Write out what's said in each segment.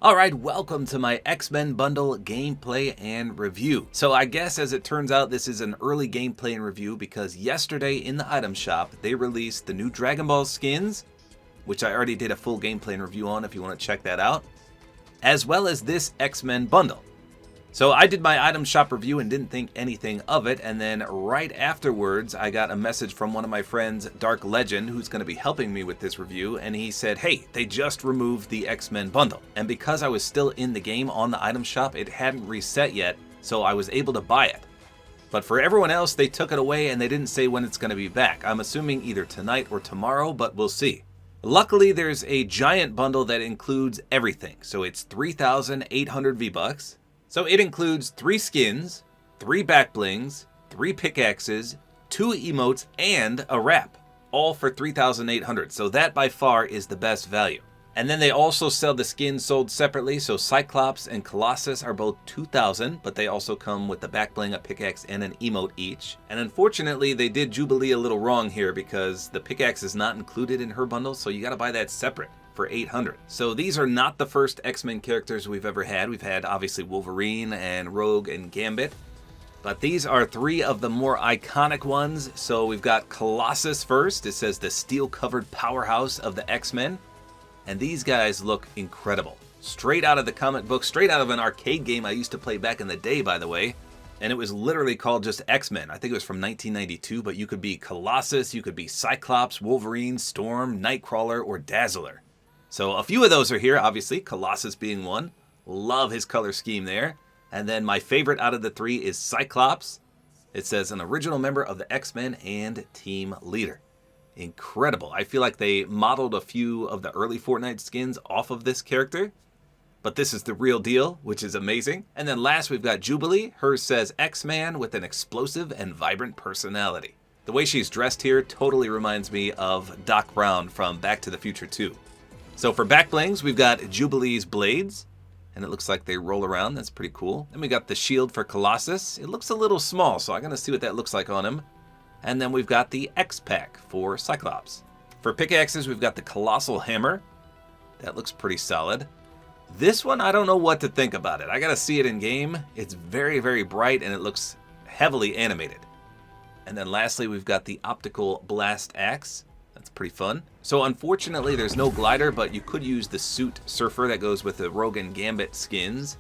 Alright, welcome to my X-Men bundle gameplay and review. So I guess as it turns out this is an early gameplay and review because yesterday in the item shop they released the new Dragon Ball skins, which I already did a full gameplay and review on if you want to check that out, as well as this X-Men bundle. So I did my item shop review and didn't think anything of it, and then right afterwards I got a message from one of my friends, Dark Legend, who's going to be helping me with this review, and he said, hey, they just removed the X-Men bundle. And because I was still in the game on the item shop, it hadn't reset yet, so I was able to buy it. But for everyone else, they took it away and they didn't say when it's going to be back. I'm assuming either tonight or tomorrow, but we'll see. Luckily, there's a giant bundle that includes everything, so it's 3,800 V-Bucks. So it includes 3 skins, 3 back blings, 3 pickaxes, 2 emotes, and a wrap, all for 3,800. So that by far is the best value. And then they also sell the skins sold separately. So Cyclops and Colossus are both 2,000, but they also come with the back bling, a pickaxe, and an emote each. And unfortunately, they did Jubilee a little wrong here because the pickaxe is not included in her bundle, so you got to buy that separate for 800. So these are not the first X-Men characters we've ever had. We've had obviously Wolverine and Rogue and Gambit, but these are 3 of the more iconic ones. So we've got Colossus first. It says the steel-covered powerhouse of the X-Men, and these guys look incredible. Straight out of the comic book, straight out of an arcade game I used to play back in the day, by the way, and it was literally called just X-Men. I think it was from 1992, but you could be Colossus, you could be Cyclops, Wolverine, Storm, Nightcrawler, or Dazzler. So a few of those are here, obviously, Colossus being one. Love his color scheme there. And then my favorite out of the 3 is Cyclops. It says an original member of the X-Men and team leader. Incredible. I feel like they modeled a few of the early Fortnite skins off of this character. But this is the real deal, which is amazing. And then last we've got Jubilee. Hers says X-Man with an explosive and vibrant personality. The way she's dressed here totally reminds me of Doc Brown from Back to the Future 2. So for back blings, we've got Jubilee's blades, and it looks like they roll around. That's pretty cool. Then we got the shield for Colossus. It looks a little small, so I'm going to see what that looks like on him. And then we've got the X-Pack for Cyclops. For pickaxes, we've got the Colossal Hammer. That looks pretty solid. This one, I don't know what to think about it. I got to see it in game. It's very, very bright, and it looks heavily animated. And then lastly, we've got the Optical Blast Axe. That's pretty fun. So unfortunately, there's no glider, but you could use the Suit Surfer that goes with the Rogue and Gambit skins,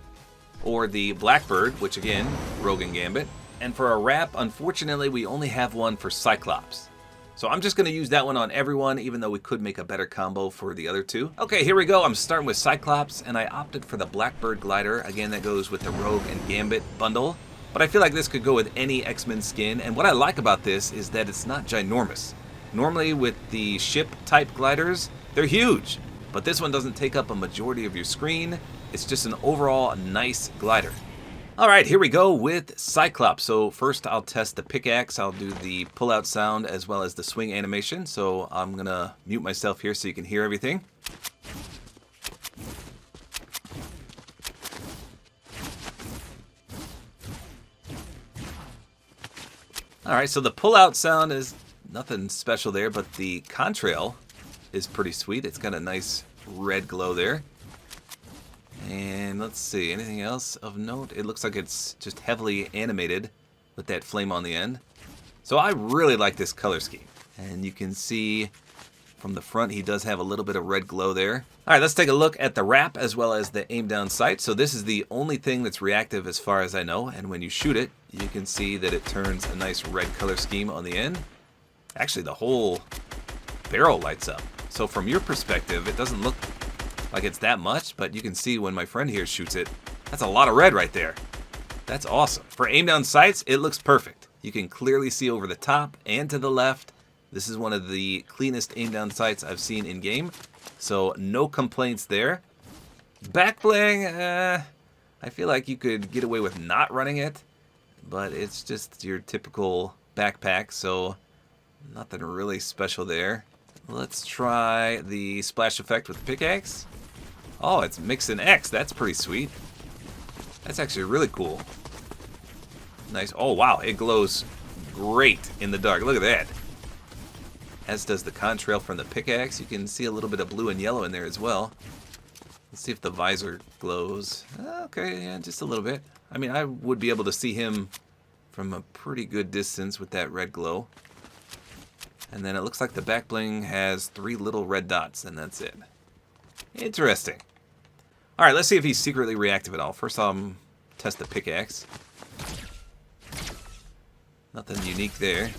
or the Blackbird, which again, Rogue and Gambit. And for a wrap, unfortunately, we only have one for Cyclops. So I'm just going to use that one on everyone, even though we could make a better combo for the other 2. Okay, here we go. I'm starting with Cyclops, and I opted for the Blackbird glider. Again, that goes with the Rogue and Gambit bundle. But I feel like this could go with any X-Men skin, and what I like about this is that it's not ginormous. Normally with the ship-type gliders, they're huge, but this one doesn't take up a majority of your screen. It's just an overall nice glider. Alright, here we go with Cyclops. So first I'll test the pickaxe. I'll do the pull-out sound as well as the swing animation. So I'm going to mute myself here so you can hear everything. Alright, so the pull-out sound is nothing special there, but the contrail is pretty sweet. It's got a nice red glow there. And let's see, anything else of note? It looks like it's just heavily animated with that flame on the end. So I really like this color scheme. And you can see from the front he does have a little bit of red glow there. Alright, let's take a look at the wrap as well as the aim down sight. So this is the only thing that's reactive as far as I know. And when you shoot it, you can see that it turns a nice red color scheme on the end. Actually, the whole barrel lights up. So from your perspective, it doesn't look like it's that much, but you can see when my friend here shoots it, that's a lot of red right there. That's awesome. For aim down sights, it looks perfect. You can clearly see over the top and to the left. This is one of the cleanest aim down sights I've seen in game, so no complaints there. Back bling, I feel like you could get away with not running it, but it's just your typical backpack, so nothing really special there. Let's try the splash effect with the pickaxe. Oh, it's mix and X. That's pretty sweet. That's actually really cool. Nice. Oh, wow. It glows great in the dark. Look at that. As does the contrail from the pickaxe. You can see a little bit of blue and yellow in there as well. Let's see if the visor glows. Okay, yeah, just a little bit. I mean, I would be able to see him from a pretty good distance with that red glow. And then it looks like the back bling has 3 little red dots, and that's it. Interesting. All right, let's see if he's secretly reactive at all. First, I'll test the pickaxe. Nothing unique there.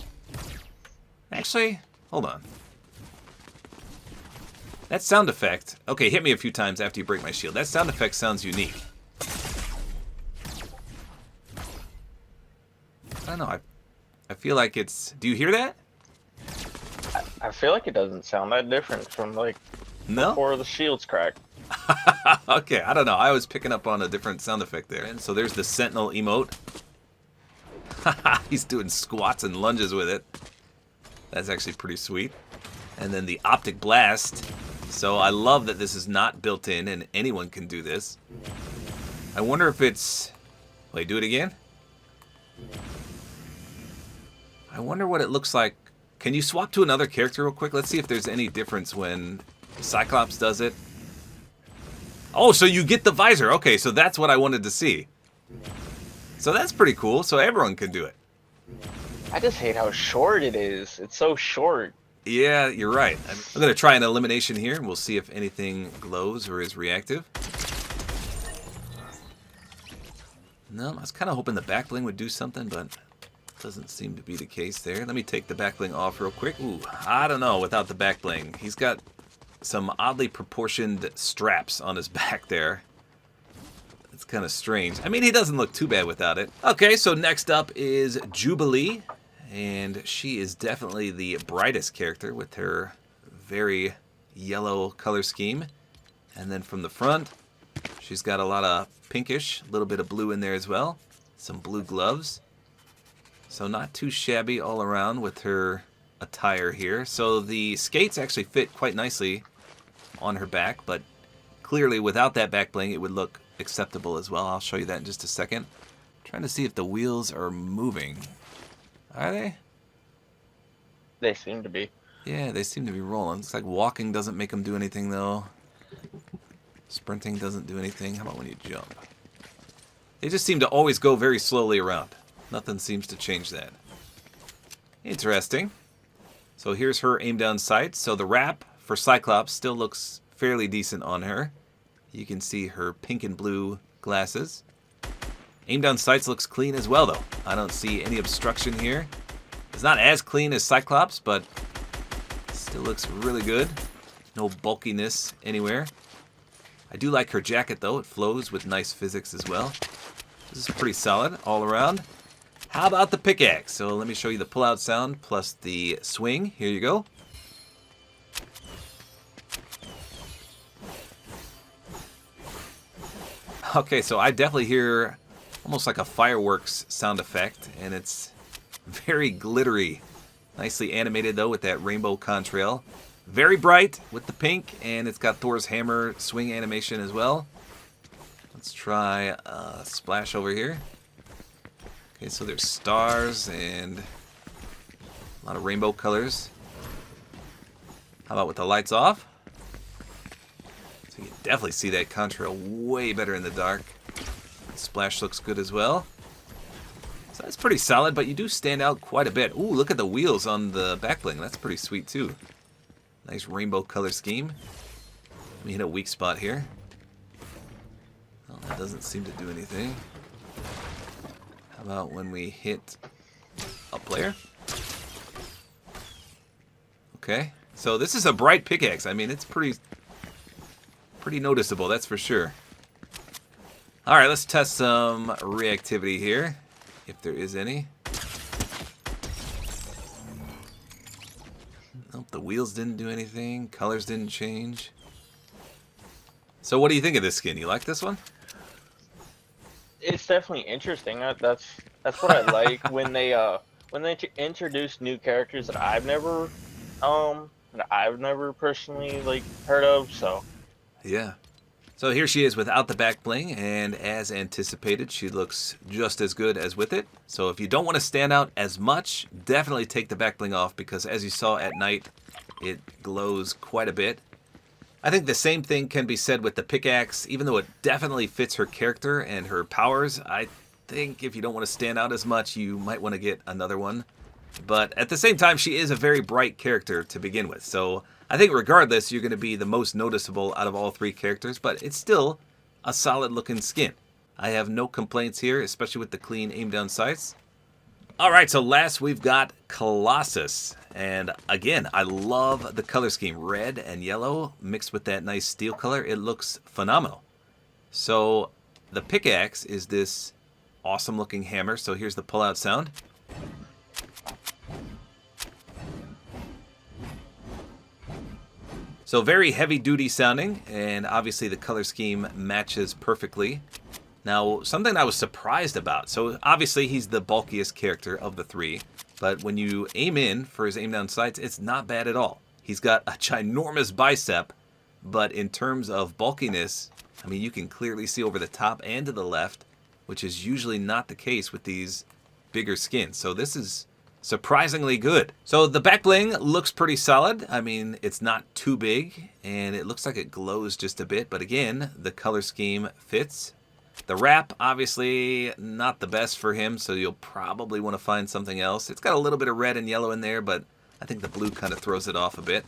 Actually, hold on. That sound effect... Okay, hit me a few times after you break my shield. That sound effect sounds unique. I don't know. I feel like it's... Do you hear that? I feel like it doesn't sound that different from, like, No? before the shield's cracked. Okay, I don't know. I was picking up on a different sound effect there. And so there's the Sentinel emote. He's doing squats and lunges with it. That's actually pretty sweet. And then the Optic Blast. So I love that this is not built in and anyone can do this. I wonder if it's... Wait, do it again? I wonder what it looks like. Can you swap to another character real quick? Let's see if there's any difference when Cyclops does it. Oh, so you get the visor. Okay, so that's what I wanted to see. So that's pretty cool. So everyone can do it. I just hate how short it is. It's so short. Yeah, you're right. I'm going to try an elimination here, and we'll see if anything glows or is reactive. No, I was kind of hoping the back bling would do something, but doesn't seem to be the case there. Let me take the back bling off real quick. Ooh, I don't know without the back bling. He's got some oddly proportioned straps on his back there. It's kind of strange. I mean, he doesn't look too bad without it. Okay, so next up is Jubilee. And she is definitely the brightest character with her very yellow color scheme. And then from the front, she's got a lot of pinkish, a little bit of blue in there as well. Some blue gloves. So not too shabby all around with her attire here. So the skates actually fit quite nicely on her back, but clearly without that back bling, it would look acceptable as well. I'll show you that in just a second. Trying to see if the wheels are moving. Are they? They seem to be. Yeah, they seem to be rolling. Looks like walking doesn't make them do anything, though. Sprinting doesn't do anything. How about when you jump? They just seem to always go very slowly around. Nothing seems to change that. Interesting. So here's her aim down sight. So the wrap for Cyclops still looks fairly decent on her. You can see her pink and blue glasses. Aim down sights looks clean as well, though. I don't see any obstruction here. It's not as clean as Cyclops, but still looks really good. No bulkiness anywhere. I do like her jacket, though. It flows with nice physics as well. This is pretty solid all around. How about the pickaxe? So let me show you the pull-out sound plus the swing. Here you go. Okay, so I definitely hear almost like a fireworks sound effect, and it's very glittery. Nicely animated, though, with that rainbow contrail. Very bright with the pink, and it's got Thor's hammer swing animation as well. Let's try a splash over here. Okay, so there's stars and a lot of rainbow colors. How about with the lights off? So you can definitely see that contrail way better in the dark. Splash looks good as well. So that's pretty solid, but you do stand out quite a bit. Ooh, look at the wheels on the back bling. That's pretty sweet too. Nice rainbow color scheme. Let me hit a weak spot here. Well, that doesn't seem to do anything. How about when we hit a player? Okay, so this is a bright pickaxe. I mean, it's pretty noticeable, that's for sure. All right, let's test some reactivity here, if there is any. Nope, the wheels didn't do anything. Colors didn't change. So what do you think of this skin? You like this one? It's definitely interesting. That's what I like when they introduce new characters that I've never personally like heard of. So yeah. So here she is without the back bling, and as anticipated, she looks just as good as with it. So if you don't want to stand out as much, definitely take the back bling off, because as you saw at night, it glows quite a bit. I think the same thing can be said with the pickaxe. Even though it definitely fits her character and her powers, I think if you don't want to stand out as much, you might want to get another one. But at the same time, she is a very bright character to begin with. So I think regardless, you're going to be the most noticeable out of all three characters. But it's still a solid looking skin. I have no complaints here, especially with the clean aim down sights. Alright, so last we've got Colossus. And again, I love the color scheme. Red and yellow mixed with that nice steel color. It looks phenomenal. So the pickaxe is this awesome looking hammer. So here's the pull out sound. So very heavy duty sounding, and obviously the color scheme matches perfectly. Now, something I was surprised about. So obviously he's the bulkiest character of the three, but when you aim in for his aim down sights, it's not bad at all. He's got a ginormous bicep, but in terms of bulkiness, I mean, you can clearly see over the top and to the left, which is usually not the case with these bigger skins. So this is surprisingly good. So the back bling looks pretty solid. I mean, it's not too big, and it looks like it glows just a bit, but again, the color scheme fits. The wrap, obviously not the best for him, so you'll probably want to find something else. It's got a little bit of red and yellow in there, but I think the blue kind of throws it off a bit.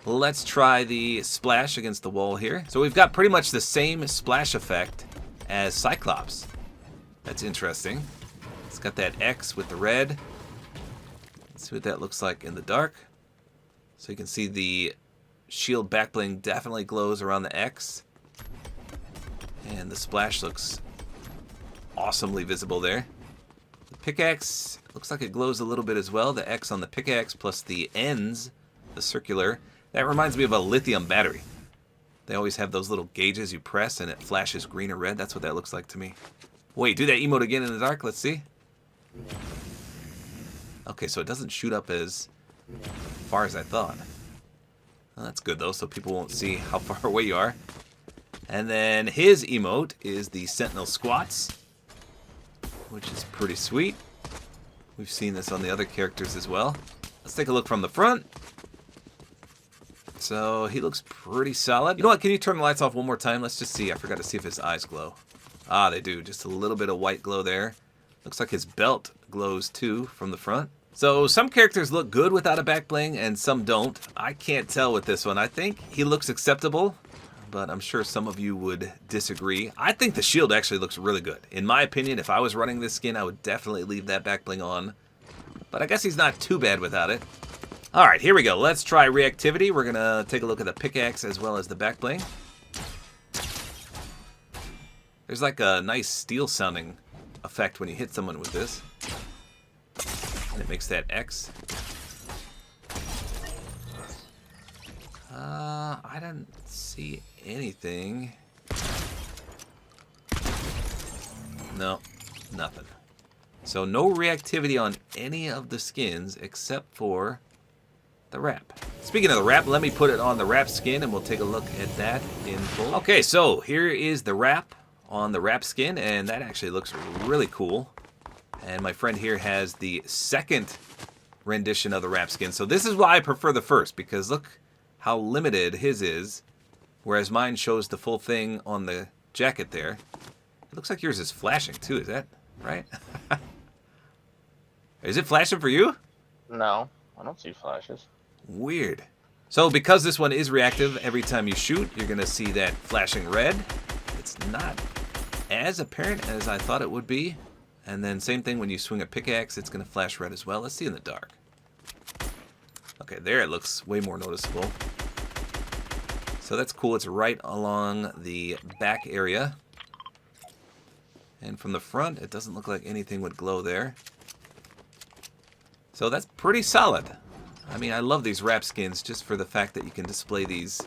Let's try the splash against the wall here. So we've got pretty much the same splash effect as Cyclops. That's interesting. It's got that X with the red. Let's see what that looks like in the dark. So you can see the shield back bling definitely glows around the X. And the splash looks awesomely visible there. The pickaxe looks like it glows a little bit as well. The X on the pickaxe plus the ends, the circular. That reminds me of a lithium battery. They always have those little gauges you press and it flashes green or red. That's what that looks like to me. Wait, do that emote again in the dark. Let's see. Okay, so it doesn't shoot up as far as I thought. Well, that's good though, so people won't see how far away you are. And then his emote is the Sentinel Squats, which is pretty sweet. We've seen this on the other characters as well. Let's take a look from the front. So he looks pretty solid. You know what? Can you turn the lights off one more time? Let's just see. I forgot to see if his eyes glow. Ah, they do. Just a little bit of white glow there. Looks like his belt glows too from the front. So some characters look good without a back bling and some don't. I can't tell with this one. I think he looks acceptable, but I'm sure some of you would disagree. I think the shield actually looks really good. In my opinion, if I was running this skin, I would definitely leave that back bling on. But I guess he's not too bad without it. Alright, here we go. Let's try reactivity. We're going to take a look at the pickaxe as well as the back bling. There's like a nice steel sounding effect when you hit someone with this. And it makes that X. I didn't see anything. No, nothing. So no reactivity on any of the skins except for the wrap. Speaking of the wrap, let me put it on the wrap skin and we'll take a look at that in full. Okay, so here is the wrap on the wrap skin, and that actually looks really cool. And my friend here has the second rendition of the wrap skin. So this is why I prefer the first, because look how limited his is, whereas mine shows the full thing on the jacket there. It looks like yours is flashing too, is that right? Is it flashing for you? No, I don't see flashes. Weird. So because this one is reactive, every time you shoot, you're going to see that flashing red. It's not as apparent as I thought it would be. And then same thing when you swing a pickaxe, it's going to flash red as well. Let's see in the dark. Okay, there it looks way more noticeable. So that's cool. It's right along the back area. And from the front, it doesn't look like anything would glow there. So that's pretty solid. I mean, I love these wrap skins just for the fact that you can display these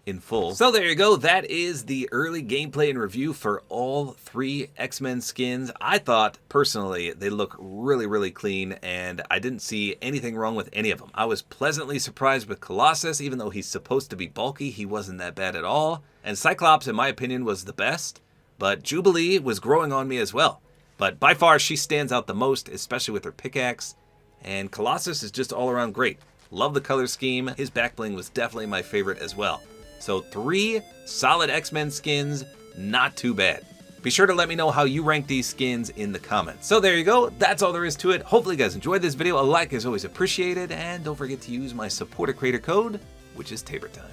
in full. So there you go. That is the early gameplay and review for all three X-Men skins. I thought, personally, they look really, really clean, and I didn't see anything wrong with any of them. I was pleasantly surprised with Colossus. Even though he's supposed to be bulky, he wasn't that bad at all. And Cyclops, in my opinion, was the best. But Jubilee was growing on me as well. But by far, she stands out the most, especially with her pickaxe. And Colossus is just all around great. Love the color scheme. His back bling was definitely my favorite as well. So 3 solid X-Men skins, not too bad. Be sure to let me know how you rank these skins in the comments. So there you go, that's all there is to it. Hopefully you guys enjoyed this video. A like is always appreciated, and don't forget to use my Support-A-Creator code, which is tabortime.